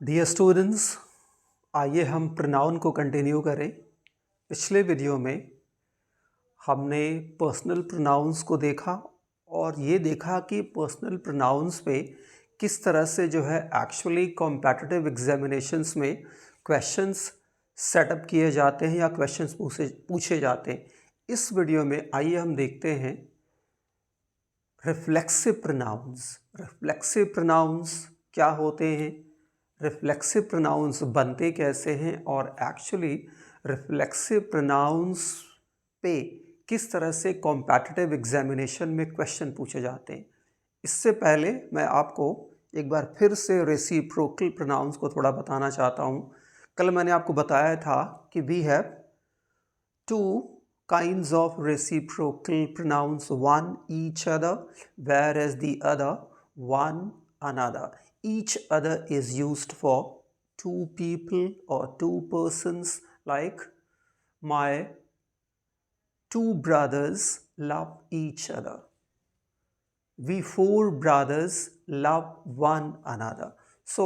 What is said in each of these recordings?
Dear students, आइए हम pronoun को कंटिन्यू करें। पिछले वीडियो में हमने पर्सनल प्रोनाउंस को देखा और ये देखा कि पर्सनल प्रोनाउंस पे किस तरह से जो है एक्चुअली कॉम्पिटिटिव एग्जामिनेशंस में क्वेश्चंस सेटअप किए जाते हैं या क्वेश्चंस पूछे जाते हैं। इस वीडियो में आइए हम देखते हैं रिफ्लेक्सिव प्रोनाउंस। रिफ्लेक्सिव प्रोनाउंस क्या होते हैं, रिफ्लेक्सिव प्रोनाउंस बनते कैसे हैं और एक्चुअली रिफ्लेक्सिव प्रोनाउंस पे किस तरह से कॉम्पिटिटिव एग्जामिनेशन में क्वेश्चन पूछे जाते हैं। इससे पहले मैं आपको एक बार फिर से रेसिप्रोकल प्रोनाउंस को थोड़ा बताना चाहता हूँ। कल मैंने आपको बताया था कि we have two kinds of reciprocal pronouns, one each other whereas the other one another. Each other is used for two people or two persons, like my two brothers love each other, we four brothers love one another. So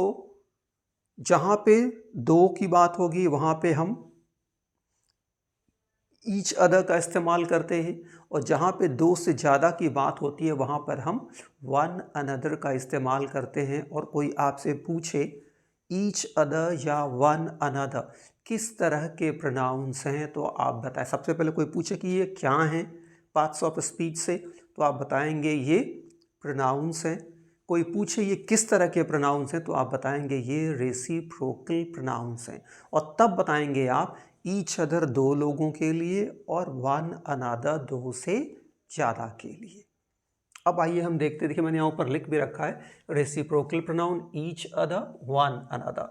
जहाँ पे दो की बात होगी वहाँ पे हम each other का इस्तेमाल करते हैं और जहाँ पे दो से ज़्यादा की बात होती है वहाँ पर हम वन अनदर का इस्तेमाल करते हैं। और कोई आपसे पूछे ईच अदर या वन अनदर किस तरह के प्रोनाउंस हैं तो आप बताएं। सबसे पहले कोई पूछे कि ये क्या हैं पार्ट्स ऑफ स्पीच से तो आप बताएंगे ये प्रोनाउंस हैं। कोई पूछे ये किस तरह के प्रोनाउंस हैं तो आप बताएंगे ये रेसिप्रोकल प्रोनाउंस हैं। और तब बताएंगे आप ईच अदर दो लोगों के लिए और वन अनदर दो से ज़्यादा के लिए। अब आइए हम देखते, देखिए मैंने यहाँ ऊपर लिख भी रखा है reciprocal pronoun each other one another.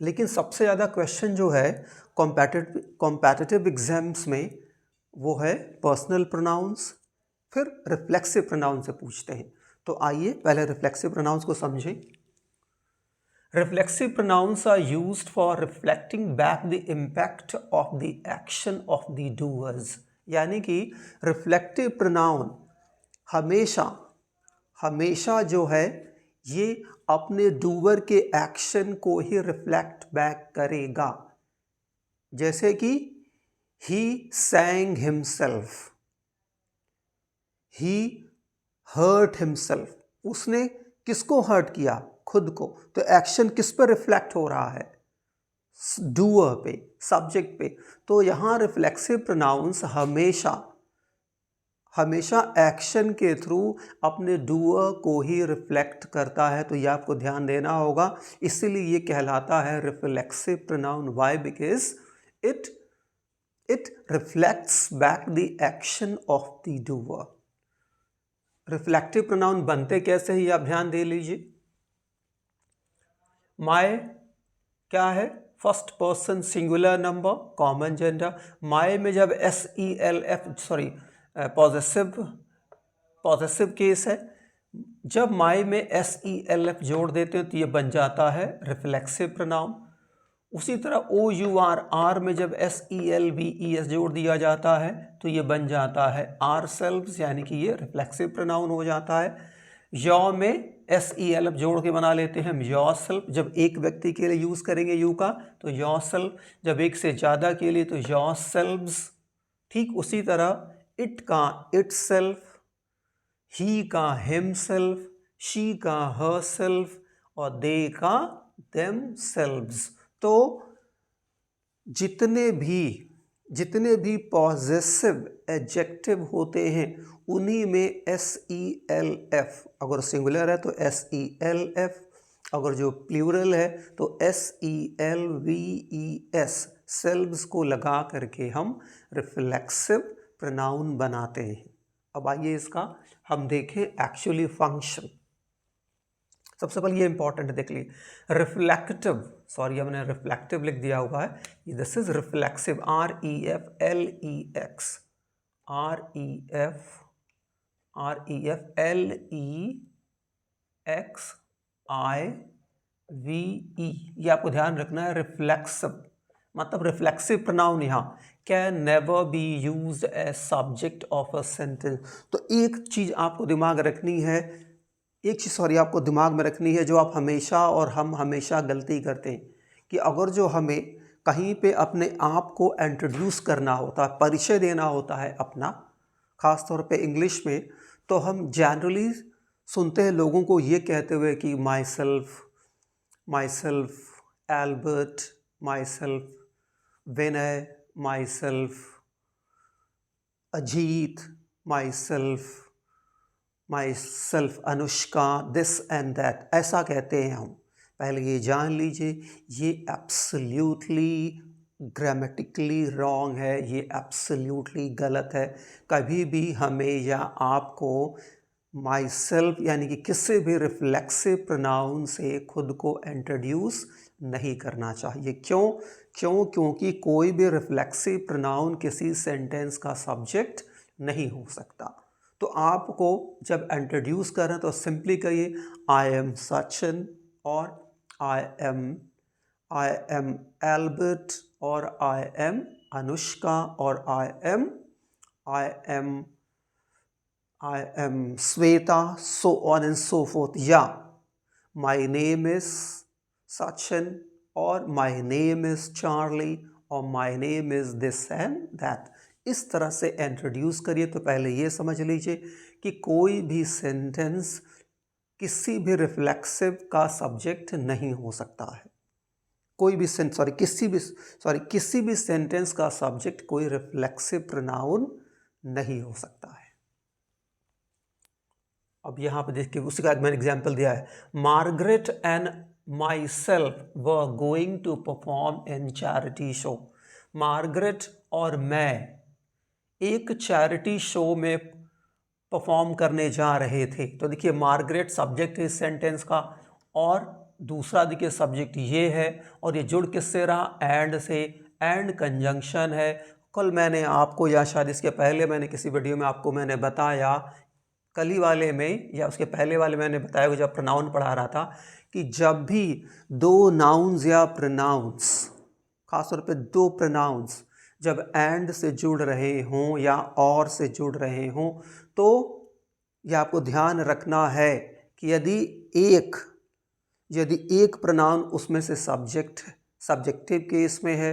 लेकिन सबसे ज़्यादा क्वेश्चन जो है कॉम्पिटिटिव एग्जाम्स में वो है पर्सनल प्रोनाउंस, फिर रिफ्लेक्सिव प्रोनाउन से पूछते हैं। तो आइए पहले रिफ्लेक्सिव प्रोनाउंस को समझें। Reflexive pronouns are used for reflecting back the impact of the action of the doers. यानी कि रिफ्लेक्टिव प्रोनाउन हमेशा जो है ये अपने डूअर के एक्शन को ही रिफ्लेक्ट बैक करेगा। जैसे कि he sang himself, he hurt himself, उसने किसको हर्ट किया, खुद को। तो एक्शन किस पर रिफ्लेक्ट हो रहा है, डूअर पे, सब्जेक्ट पे। तो यहाँ रिफ्लेक्सिव प्रोनाउंस हमेशा एक्शन के थ्रू अपने डूअर को ही रिफ्लेक्ट करता है। तो ये आपको ध्यान देना होगा, इसीलिए ये कहलाता है reflexive pronoun. Why? Because it reflects back the action of the doer. Reflective pronoun बनते कैसे हैं ये आप ध्यान दे लीजिए। माय क्या है, first person singular number, common gender. My में जब पॉजेसिव केस है, जब माय में SELF जोड़ देते हैं तो ये बन जाता है रिफ्लेक्सिव प्रोनाउन। उसी तरह OUR में जब SELVES जोड़ दिया जाता है तो ये बन जाता है ourselves, यानी कि ये रिफ्लेक्सिव प्रोनाउन हो जाता है। योर में SELF जोड़ के बना लेते हैं हम योरसेल्फ, जब एक व्यक्ति के लिए यूज़ करेंगे यू का तो योरसेल्फ, जब एक से ज़्यादा के लिए तो योरसेल्व्स। ठीक उसी तरह इट का इटसेल्फ, ही का हिमसेल्फ, शी का हरसेल्फ और दे का देमसेल्व्स। तो जितने भी पॉजेसिव एडजेक्टिव होते हैं उन्हीं में SELF, अगर सिंगुलर है तो SELF, अगर जो प्लूरल है तो SELVES, सेल्व्स को लगा करके हम रिफ्लेक्सिव प्रोनाउन बनाते हैं। अब आइए इसका हम देखें एक्चुअली फंक्शन। सबसे पहले ये इंपॉर्टेंट देख लीजिए, हमने रिफ्लेक्टिव लिख दिया हुआ है, दिस इज रिफ्लेक्सिव, REFLEXIVE, ये आपको ध्यान रखना है। रिफ्लेक्सिव मतलब रिफ्लेक्सिव प्रोनाउन यहाँ can never be used as subject of a sentence. तो एक चीज आपको दिमाग रखनी है, एक चीज़ सॉरी आपको दिमाग में रखनी है, जो आप हमेशा और हम हमेशा गलती करते हैं कि अगर जो हमें कहीं पे अपने आप को इंट्रोड्यूस करना होता है, परिचय देना होता है अपना, ख़ास तौर पे इंग्लिश में, तो हम जनरली सुनते हैं लोगों को ये कहते हुए कि my self, Albert, my self Vinay, my self Ajit, my self Anushka, this and that, ऐसा कहते हैं हम। पहले ये जान लीजिए, ये एब्सोल्यूटली ग्रामेटिकली रॉन्ग है, ये एब्सोल्यूटली गलत है। कभी भी हमें या आपको माई सेल्फ यानी कि किसी भी रिफ्लेक्सिव प्रोनाउन से खुद को इंट्रोड्यूस नहीं करना चाहिए। क्योंकि कोई भी रिफ्लेक्सिव प्रोनाउन किसी सेंटेंस का सब्जेक्ट नहीं हो सकता। तो आपको जब इंट्रोड्यूस करें तो सिंपली कहिए आई एम सचिन, और आई एम एल्बर्ट, और आई एम अनुष्का, और I am Shweta, so on and so forth, या my name is Sachin, और my name is Charlie, और my name is this and that। इस तरह से इंट्रोड्यूस करिए। तो पहले ये समझ लीजिए कि कोई भी सेंटेंस किसी भी रिफ्लेक्सिव का सब्जेक्ट नहीं हो सकता है। किसी भी सेंटेंस का सब्जेक्ट कोई रिफ्लेक्सिव प्रोनाउन नहीं हो सकता है। अब यहाँ पे देखिए, उसी का मैंने एग्जाम्पल दिया है, Margaret and myself were going to perform in charity show. Margaret और मैं एक चैरिटी शो में परफॉर्म करने जा रहे थे। तो देखिए, मार्गरेट सब्जेक्ट है इस सेंटेंस का, और दूसरा देखिए सब्जेक्ट ये है, और ये जुड़ किससे रहा, एंड से, एंड कंजंक्शन है। कल मैंने आपको, या शायद इसके पहले मैंने किसी वीडियो में आपको मैंने बताया, कल ही वाले में या उसके पहले वाले मैंने बताया जब प्रोनाउन पढ़ा रहा था, कि जब भी दो नाउन्स या प्रोनाउंस, खासतौर पे दो प्रोनाउंस जब एंड से जुड़ रहे हों या और से जुड़ रहे हों, तो यह आपको ध्यान रखना है कि यदि एक प्रोनाउन उसमें से सब्जेक्टिव केस में है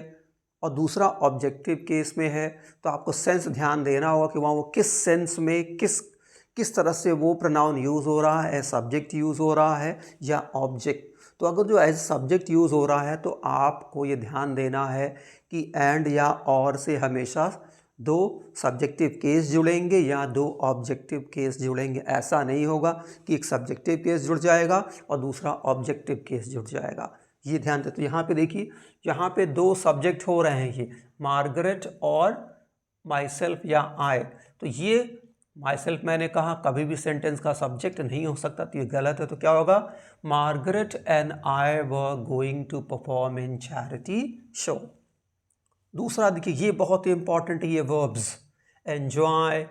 और दूसरा ऑब्जेक्टिव केस में है, तो आपको सेंस ध्यान देना होगा कि वहाँ वो किस सेंस में किस तरह से वो प्रोनाउन यूज़ हो रहा है, सब्जेक्ट यूज़ हो रहा है या ऑब्जेक्ट। तो अगर जो एज सब्जेक्ट यूज़ हो रहा है तो आपको ये ध्यान देना है कि एंड या और से हमेशा दो सब्जेक्टिव केस जुड़ेंगे या दो ऑब्जेक्टिव केस जुड़ेंगे। ऐसा नहीं होगा कि एक सब्जेक्टिव केस जुड़ जाएगा और दूसरा ऑब्जेक्टिव केस जुड़ जाएगा। ये ध्यान दें। तो यहाँ पे देखिए, यहाँ पे दो सब्जेक्ट हो रहे हैं, ये मार्गरेट और माई सेल्फ या आई। तो ये माई सेल्फ मैंने कहा कभी भी सेंटेंस का सब्जेक्ट नहीं हो सकता, तो ये गलत है। तो क्या होगा, Margaret and I were going to perform in charity show. दूसरा देखिए, ये बहुत ही इंपॉर्टेंट है, ये verbs, enjoy,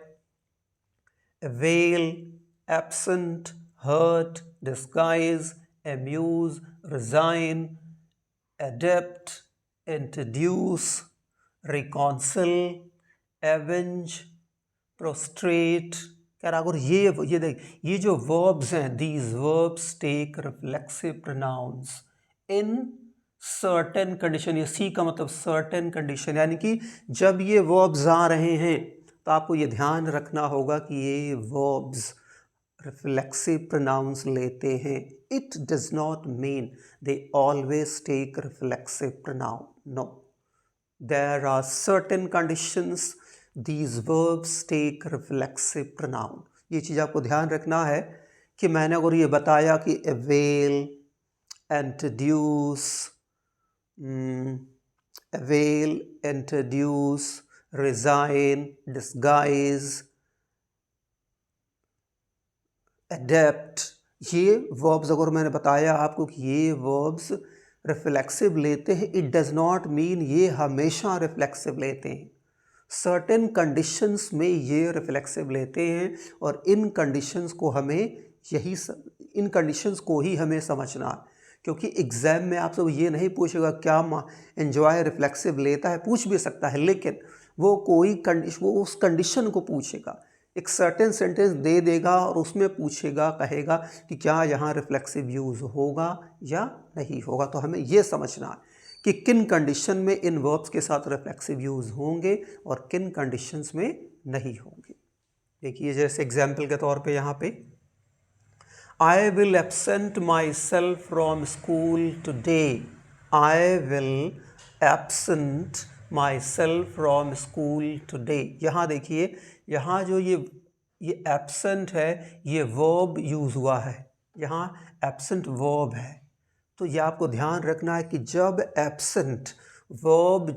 avail, absent, hurt, disguise, amuse, resign, adapt, introduce, reconcile, avenge, prostrate. कह रहा अगर ये देख, ये जो वर्ब्स हैं, these verbs take reflexive pronouns in certain condition. ये सी का मतलब सर्टेन कंडीशन, यानी कि जब ये वर्ब्स आ रहे हैं तो आपको ये ध्यान रखना होगा कि ये वर्ब्स रिफ्लेक्सिव प्रोनाउंस लेते हैं। It does not mean they always take reflexive pronoun, no, there are certain conditions these verbs take reflexive pronoun। ये चीज़ आपको ध्यान रखना है कि मैंने अगर ये बताया कि avail, introduce, resign, disguise, adapt, ये verbs अगर मैंने बताया आपको कि ये verbs रिफ्लेक्सिव लेते हैं, इट डज नॉट मीन ये हमेशा रिफ्लेक्सिव लेते हैं। सर्टेन कंडीशंस में ये रिफ्लेक्सिव लेते हैं, और इन कंडीशंस को ही हमें समझना है। क्योंकि एग्ज़ाम में आपसे वो ये नहीं पूछेगा क्या एंजॉय रिफ्लेक्सिव लेता है, पूछ भी सकता है, लेकिन वो उस कंडीशन को पूछेगा एक सर्टेन सेंटेंस दे देगा और उसमें पूछेगा, कहेगा कि क्या यहाँ रिफ्लेक्सिव यूज़ होगा या नहीं होगा। तो हमें ये समझना है कि किन कंडीशन में इन वर्ब्स के साथ रिफ्लेक्सिव यूज़ होंगे और किन कंडीशंस में नहीं होंगे। देखिए जैसे एग्जाम्पल के तौर पे यहाँ पे I will absent myself from school today. I will absent myself from school today. यहाँ देखिए, यहाँ जो ये absent है, ये verb यूज़ हुआ है, यहाँ absent verb है। तो ये आपको ध्यान रखना है कि जब absent verb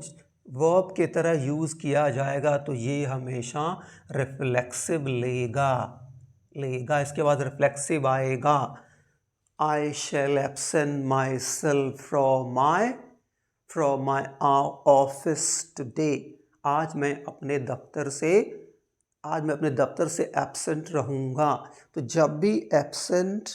के तरह यूज़ किया जाएगा तो ये हमेशा रिफ्लेक्सिव लेगा। इसके बाद रिफ्लेक्सिव आएगा। I shall absent myself from my office today. आज मैं अपने दफ्तर से एब्सेंट रहूँगा। तो जब भी एब्सेंट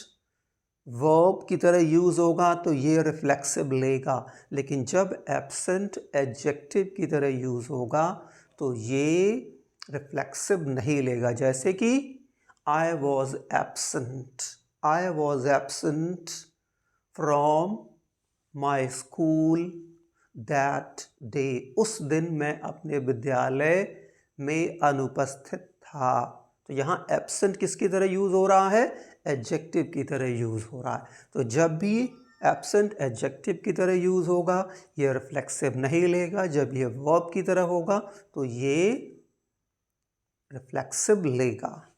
वर्ब की तरह यूज़ होगा तो ये रिफ्लेक्सिव लेगा, लेकिन जब एब्सेंट एडजेक्टिव की तरह यूज़ होगा तो ये रिफ्लेक्सिव नहीं लेगा। जैसे कि I was absent from my school that day. उस दिन मैं अपने विद्यालय में अनुपस्थित था। तो यहाँ एब्सेंट किसकी तरह यूज़ हो रहा है? एडजेक्टिव की तरह यूज़ हो रहा है। तो जब भी एब्सेंट एडजेक्टिव की तरह यूज़ होगा ये रिफ्लेक्सिव नहीं लेगा। जब ये वर्ब की तरह होगा तो ये रिफ्लेक्सिव लेगा।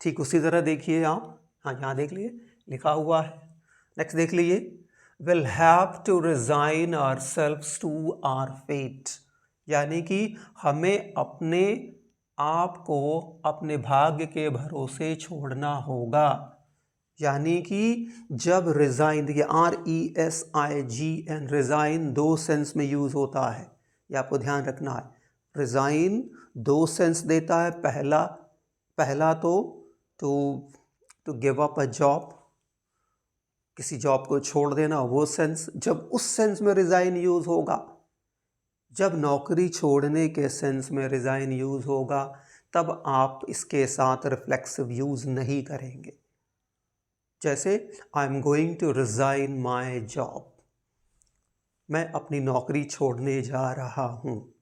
ठीक उसी तरह देखिए आप, हाँ यहाँ देख लिए लिखा हुआ है। नेक्स्ट देख लीजिए, will have to resign ourselves to our fate, यानी कि हमें अपने आप को अपने भाग्य के भरोसे छोड़ना होगा। यानी कि जब रिज़ाइन, देखिए RESIGN, रिज़ाइन दो सेंस में यूज़ होता है, ये आपको ध्यान रखना है। रिज़ाइन दो सेंस देता है। पहला तो to give up a job, किसी जॉब को छोड़ देना, वो सेंस। जब उस सेंस में रिज़ाइन यूज़ होगा, जब नौकरी छोड़ने के सेंस में रिज़ाइन यूज़ होगा, तब आप इसके साथ रिफ्लेक्सिव यूज़ नहीं करेंगे। जैसे I am going to resign my job, मैं अपनी नौकरी छोड़ने जा रहा हूँ।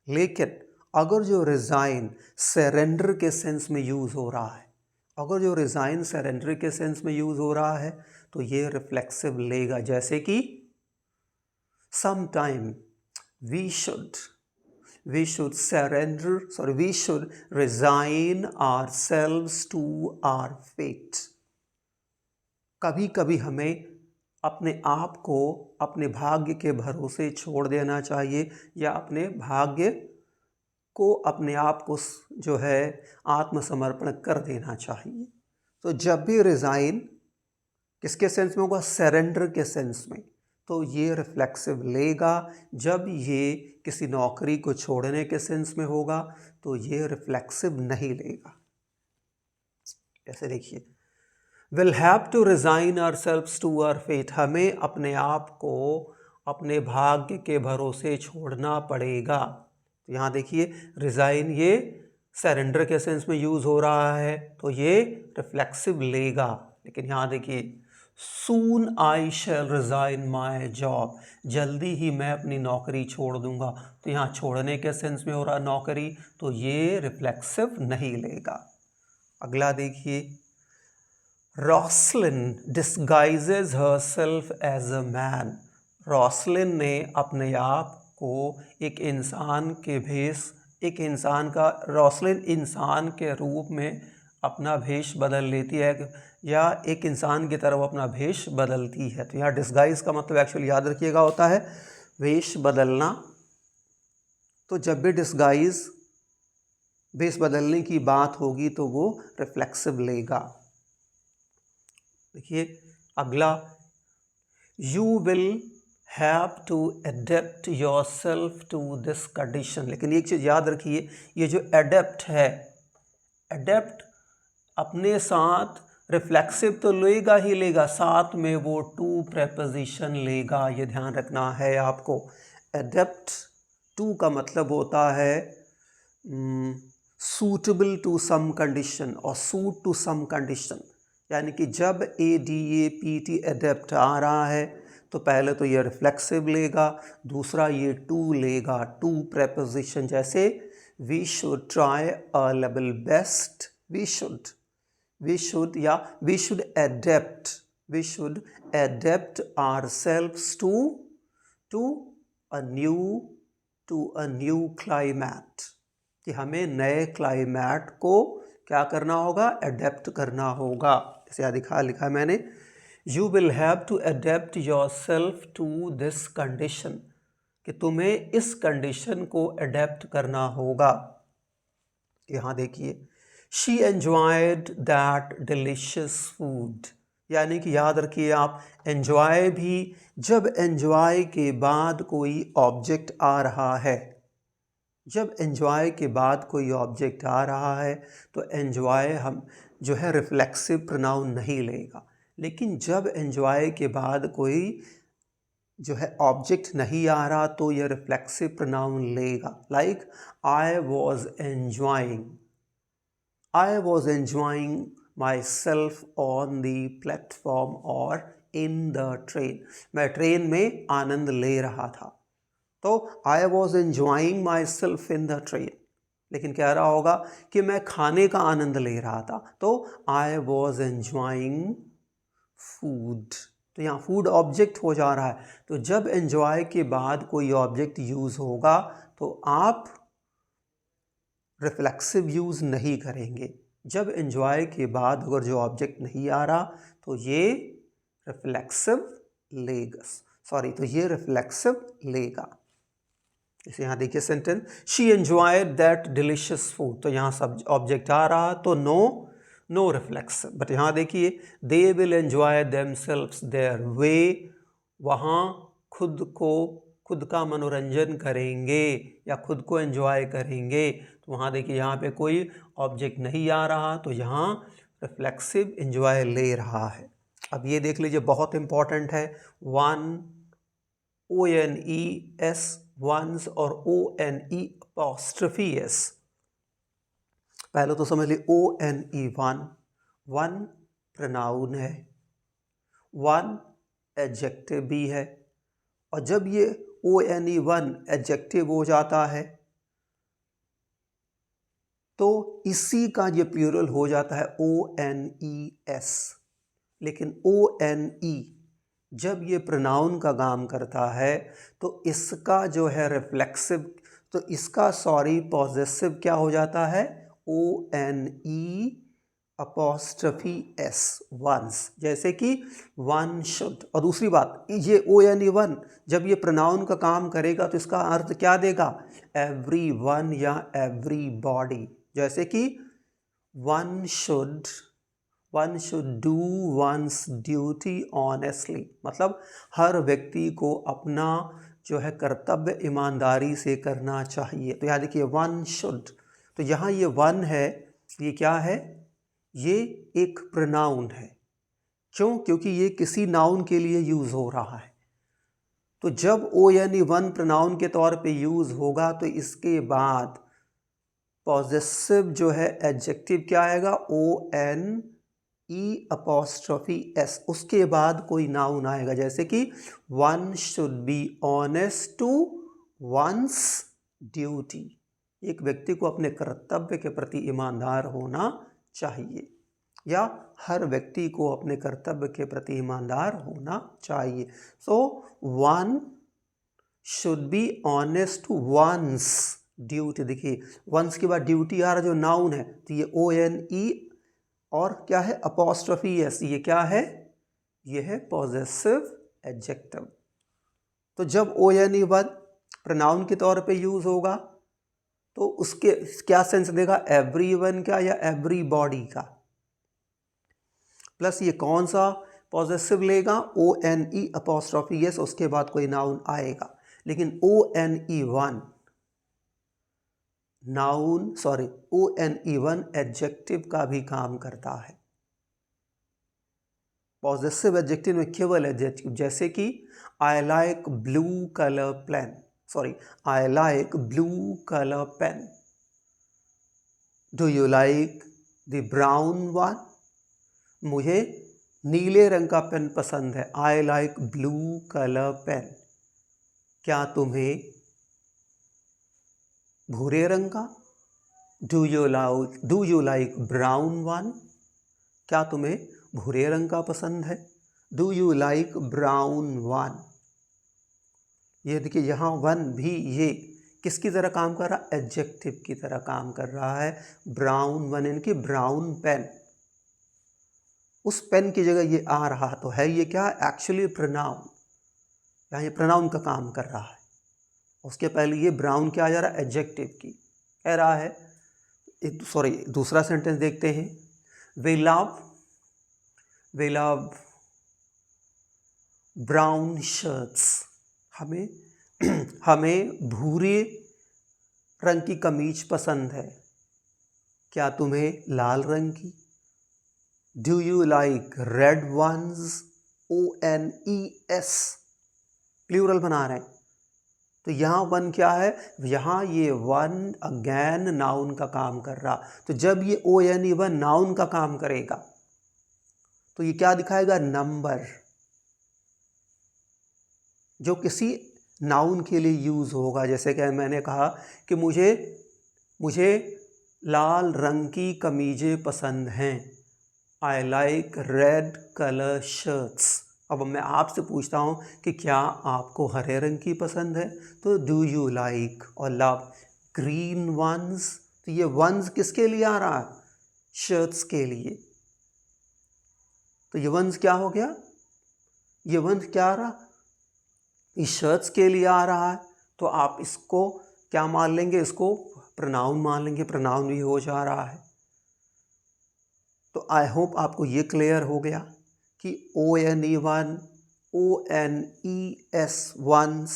लेकिन अगर जो रिज़ाइन सरेंडर के सेंस में यूज़ हो रहा है, अगर जो रिज़ाइन सरेंडर के सेंस में यूज़ हो रहा है तो ये रिफ्लेक्सिव लेगा। जैसे कि sometime we should resign ourselves to our fate. कभी कभी हमें अपने आप को अपने भाग्य के भरोसे छोड़ देना चाहिए, या अपने भाग्य को, अपने आप को जो है आत्मसमर्पण कर देना चाहिए। तो जब भी रिज़ाइन किसके सेंस में होगा? सरेंडर के सेंस में, तो ये रिफ्लेक्सिव लेगा। जब ये किसी नौकरी को छोड़ने के सेंस में होगा तो ये रिफ्लेक्सिव नहीं लेगा। जैसे देखिए, will have to resign ourselves to our fate, हमें अपने आप को अपने भाग्य के भरोसे छोड़ना पड़ेगा। तो यहाँ देखिए रिज़ाइन ये सरेंडर के सेंस में यूज़ हो रहा है तो ये रिफ्लेक्सिव लेगा। लेकिन यहाँ देखिए, सून आई शैल रिज़ाइन माई जॉब, जल्दी ही मैं अपनी नौकरी छोड़ दूंगा। तो यहाँ छोड़ने के सेंस में हो रहा नौकरी, तो ये रिफ्लेक्सिव नहीं लेगा। अगला देखिए, Rosalind disguises herself as a man, Rosalind ने अपने आप को रॉसलिन इंसान के रूप में अपना भेष बदल लेती है, या एक इंसान की तरह वो अपना भेष बदलती है। तो यहाँ डिस्गाइज का मतलब एक्चुअली याद रखिएगा होता है वेश बदलना। तो जब भी वेश बदलने की बात होगी तो वो रिफ्लेक्सिव लेगा। देखिए अगला, you will have to adapt yourself to this condition. लेकिन एक चीज़ याद रखिए, ये जो अडेप्ट है, अडेप्ट अपने साथ रिफ्लेक्सिव तो लेगा ही लेगा, साथ में वो टू प्रेपोजिशन लेगा। ये ध्यान रखना है आपको। अडेप्ट टू का मतलब होता है सूटेबल टू सम कंडीशन और सूट टू सम कंडीशन, यानी कि जब ADAPT एडेप्ट आ रहा है तो पहले तो ये रिफ्लेक्सिव लेगा, दूसरा ये टू लेगा, टू प्रेपोजिशन जैसे we should try a level best, we should या we should adapt ourselves to a new climate, कि हमें नए क्लाइमेट को क्या करना होगा, अडेप्ट करना होगा। जैसे यहाँ लिखा है मैंने, you will have to adapt yourself to this condition, कि तुम्हें इस कंडीशन को अडेप्ट करना होगा। यहाँ देखिए, she enjoyed that delicious food, यानी कि याद रखिए आप, एंजॉय भी जब एंजॉय के बाद कोई ऑब्जेक्ट आ रहा है, जब एंजॉय के बाद कोई ऑब्जेक्ट आ रहा है तो एंजॉय हम जो है रिफ्लेक्सिव प्रोनाउन नहीं लेगा, लेकिन जब एंजॉय के बाद कोई जो है ऑब्जेक्ट नहीं आ रहा तो यह रिफ्लेक्सिव प्रोनाउन लेगा। Like I was enjoying my self on the platform और इन द ट्रेन, मैं ट्रेन में आनंद ले रहा था, तो I was enjoying my self in the train. लेकिन कह रहा होगा कि मैं खाने का आनंद ले रहा था, तो आई वॉज एंजॉइंग फूड, तो यहाँ फूड ऑब्जेक्ट हो जा रहा है। तो जब एंजॉय के बाद कोई ऑब्जेक्ट यूज़ होगा तो आप रिफ्लेक्सिव यूज़ नहीं करेंगे। जब एंजॉय के बाद अगर जो ऑब्जेक्ट नहीं आ रहा तो ये रिफ्लेक्सिव लेगा। जैसे यहाँ देखिए sentence, she enjoyed that delicious food, तो यहाँ सब ऑब्जेक्ट आ रहा तो नो रिफ्लेक्सिव। बट यहाँ देखिए, they will enjoy themselves their way, वहाँ खुद का मनोरंजन करेंगे या खुद को एंजॉय करेंगे, तो वहाँ देखिए यहाँ पे कोई ऑब्जेक्ट नहीं आ रहा तो यहाँ रिफ्लेक्सिव एंजॉय ले रहा है। अब ये देख लीजिए, बहुत इंपॉर्टेंट है, ONES वंस और ONE'. पहले तो समझ ली, वन प्रोनाउन है, वन एडजेक्टिव भी है, और जब ये ONE1 एडजेक्टिव हो जाता है तो इसी का ये प्लूरल हो जाता है ONES। लेकिन ONE जब ये प्रोनाउन का काम करता है तो इसका जो है रिफ्लेक्सिव, तो इसका पॉजेसिव क्या हो जाता है, ONE', वंस, जैसे कि वन शुड। और दूसरी बात, ये ONE1 जब ये प्रोनाउन का काम करेगा तो इसका अर्थ क्या देगा, एवरी वन या एवरी बॉडी, जैसे कि one should do once duty honestly, मतलब हर व्यक्ति को अपना जो है कर्तव्य ईमानदारी से करना चाहिए। तो यहाँ देखिए, वन शुड, तो यहाँ ये वन है, ये क्या है, ये एक प्रोनाउन है। क्यों? क्योंकि ये किसी नाउन के लिए यूज़ हो रहा है। तो जब ONE1 प्रोनाउन के तौर पे यूज़ होगा तो इसके बाद पॉजेसिव जो है एडजेक्टिव क्या आएगा, ONE', उसके बाद कोई नाउन आएगा, जैसे कि one should be honest to one's duty, एक व्यक्ति को अपने कर्तव्य के प्रति ईमानदार होना चाहिए, या हर व्यक्ति को अपने कर्तव्य के प्रति ईमानदार होना चाहिए। So one should be honest to one's duty. देखिए, वंस के बाद ड्यूटी आ रहा जो नाउन है, तो ये ONE और क्या है, ''s', ये क्या है, ये है पॉजेसिव एडजेक्टिव। तो जब ONE1 प्रोनाउन के तौर पे यूज होगा तो उसके क्या सेंस देगा, एवरीवन का या एवरीबॉडी का, प्लस ये कौन सा पॉजेसिव लेगा, ONE', उसके बाद कोई नाउन आएगा। लेकिन ONE1 एडजेक्टिव का भी काम करता है। पॉजेसिव एडजेक्टिव में केवल एडजेक्टिव, जैसे कि I like blue colour pen, do you like the brown one? मुझे नीले रंग का पेन पसंद है। I like blue colour pen. क्या तुम्हें भूरे रंग का? Do you like brown one? क्या तुम्हें भूरे रंग का पसंद है? Do you like brown one? ये देखिए यहाँ वन भी ये किसकी तरह काम कर रहा है? एडजेक्टिव की तरह काम कर रहा है। ब्राउन वन यानी कि ब्राउन पेन। उस पेन की जगह ये आ रहा तो है ये क्या? Actually pronoun. यहाँ ये प्रोनाउन का काम कर रहा है। उसके पहले ये ब्राउन क्या आ जा रहा है? एडजेक्टिव की कह रहा है। दूसरा सेंटेंस देखते हैं। We love brown shirts. हमें भूरे रंग की कमीज पसंद है। क्या तुम्हें लाल रंग की? Do you like red ones? ONES plural बना रहे हैं। तो यहाँ वन क्या है? यहाँ ये वन अगेन नाउन का काम कर रहा। तो जब ये ONE नाउन का काम करेगा तो ये क्या दिखाएगा? नंबर, जो किसी नाउन के लिए यूज़ होगा। जैसे कि मैंने कहा कि मुझे लाल रंग की कमीज़ें पसंद हैं। I like red colour shirts. अब मैं आपसे पूछता हूँ कि क्या आपको हरे रंग की पसंद है? तो डू यू लाइक और लव ग्रीन वंस? तो ये वंस किसके लिए आ रहा है? शर्ट्स के लिए। तो ये वंस क्या हो गया? ये वंस क्या आ रहा? इस शर्ट्स के लिए आ रहा है। तो आप इसको क्या मान लेंगे? इसको प्रोनाउन मान लेंगे। प्रोनाउन भी हो जा रहा है। तो आई होप आपको ये क्लियर हो गया कि ONE1 ONES वंस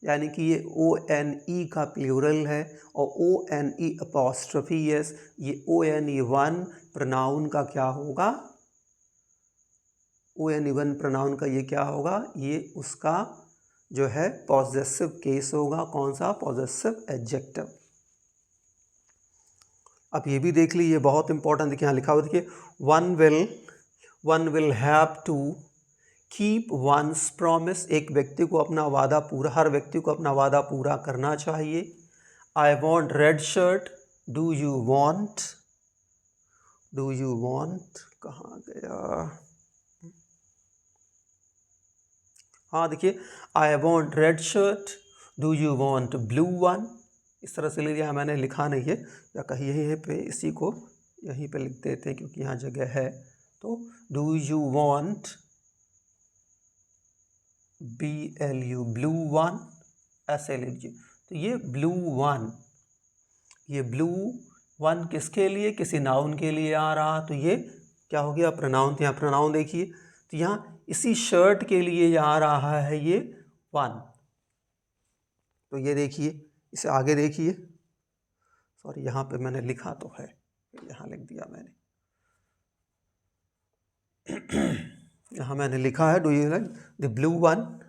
यानी कि ये ONE का प्लूरल है और ONE'(S) ये ONE1 प्रोनाउन का क्या होगा? ONE1 प्रोनाउन का ये क्या होगा? ये उसका जो है पॉजेसिव केस होगा। कौन सा? Possessive adjective. अब ये भी देख लीजिए, बहुत इंपॉर्टेंट। देखिए यहाँ लिखा हुआ, देखिए one will have to keep one's promise. एक व्यक्ति को अपना वादा पूरा, हर व्यक्ति को अपना वादा पूरा करना चाहिए। I want red shirt. Do you want कहाँ गया? हाँ देखिए, I want red shirt. Do you want blue one? इस तरह से ले लिया, मैंने लिखा नहीं है, या कहीं यहीं पे इसी को यहीं पे लिख देते हैं क्योंकि यहाँ जगह है। तो do you want BLU blue one, ऐसे लीजिए। तो ये ब्लू वन किसके लिए? किसी नाउन के लिए आ रहा। तो ये क्या हो गया? प्रोनाउन। यहाँ प्रोनाउन देखिए, तो यहाँ इसी शर्ट के लिए आ रहा है ये वन। तो ये देखिए, इसे आगे देखिए। सॉरी, यहाँ पे मैंने लिखा तो है, यहाँ लिख दिया मैंने। यहाँ मैंने लिखा है, do you like the blue one?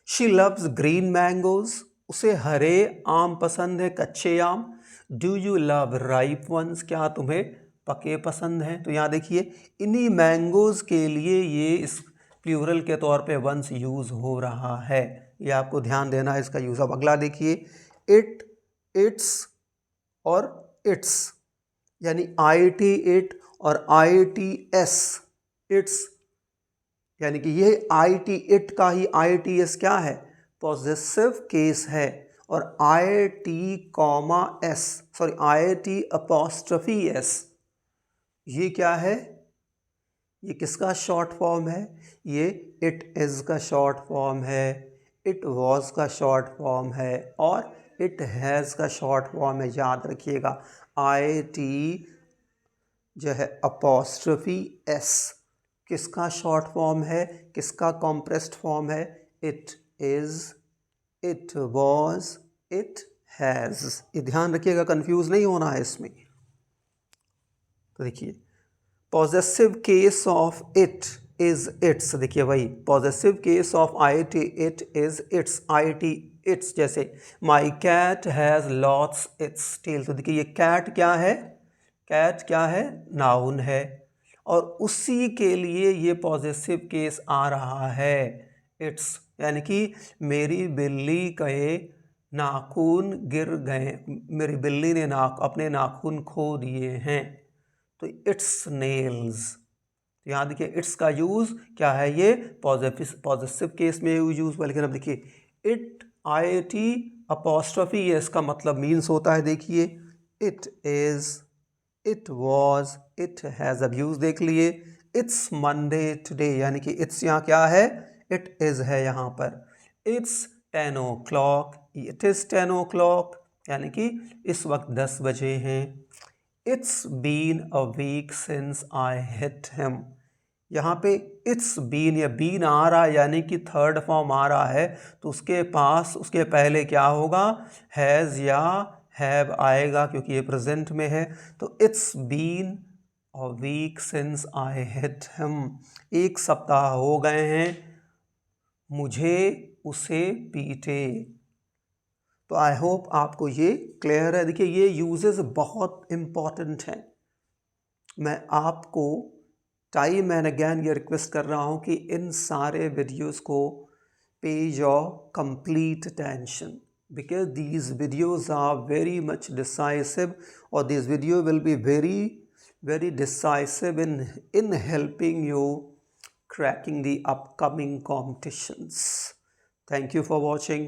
She loves green mangoes. उसे हरे आम पसंद है, कच्चे आम। Do you love ripe ones? क्या तुम्हें पके पसंद हैं? तो यहाँ देखिए, इन्हीं मैंगोज के लिए ये इस प्लूरल के तौर पे वंस यूज़ हो रहा है। ये आपको ध्यान देना है इसका यूज़। अब अगला देखिए, इट्स और इट्स, यानी IT इट और ITS इट्स, यानी कि ये IT इट का ही ITS क्या है? पॉजेसिव केस है। और IT'S ये क्या है? ये किसका शॉर्ट फॉर्म है? ये इट इज़ का शॉर्ट फॉर्म है, इट वॉज का शॉर्ट फॉर्म है और इट हैज़ का शॉर्ट फॉर्म है। याद रखिएगा, IT जो है अपॉस्ट्रफी S किसका शॉर्ट फॉर्म है? किसका कॉम्प्रेस्ड फॉर्म है? It is, it was, it has. ये ध्यान रखिएगा, कंफ्यूज नहीं होना है इसमें। तो देखिए, possessive case of it is its. देखिए भाई, possessive case of IT it is its, IT its. जैसे my cat has lots its tail. तो देखिए, ये कैट क्या है? कैट क्या है, नाउन है, और उसी के लिए ये पॉजिटिव केस आ रहा है इट्स, यानी कि मेरी बिल्ली के नाखून गिर गए, मेरी बिल्ली ने अपने नाखून खो दिए हैं, तो इट्स नेल्स। यहाँ देखिए इट्स का यूज़ क्या है, ये पॉजिटिव केस में यूज़ हुआ, लेकिन अब देखिए इट IAT अपॉस्ट्रफी, ये इसका मतलब मीन्स होता है। देखिए it is, it was, it has, अब यूज़ देख लिए। इट्स मंडे टुडे, यानी कि इट्स यहाँ क्या है, इट इज़ है यहाँ पर। It's 10 o'clock, it is 10 o'clock, यानी कि इस वक्त 10 बजे हैं। It's been a week since I hit him, यहाँ पे इट्स बीन या बीन आ रहा है, यानी कि थर्ड फॉर्म आ रहा है, तो उसके पास उसके पहले क्या होगा, हैज़ या हैव आएगा, क्योंकि ये प्रेजेंट में है। तो it's been a week since I hit him, एक सप्ताह हो गए हैं मुझे उसे पीटे। तो आई होप आपको ये क्लियर है। देखिए ये यूजेस बहुत इम्पॉर्टेंट हैं। मैं आपको टाइम एंड अगेन ये रिक्वेस्ट कर रहा हूँ कि इन सारे वीडियोस को पे your complete attention, because these videos are very much decisive, or this video will be very decisive in helping you cracking the upcoming competitions. Thank you for watching.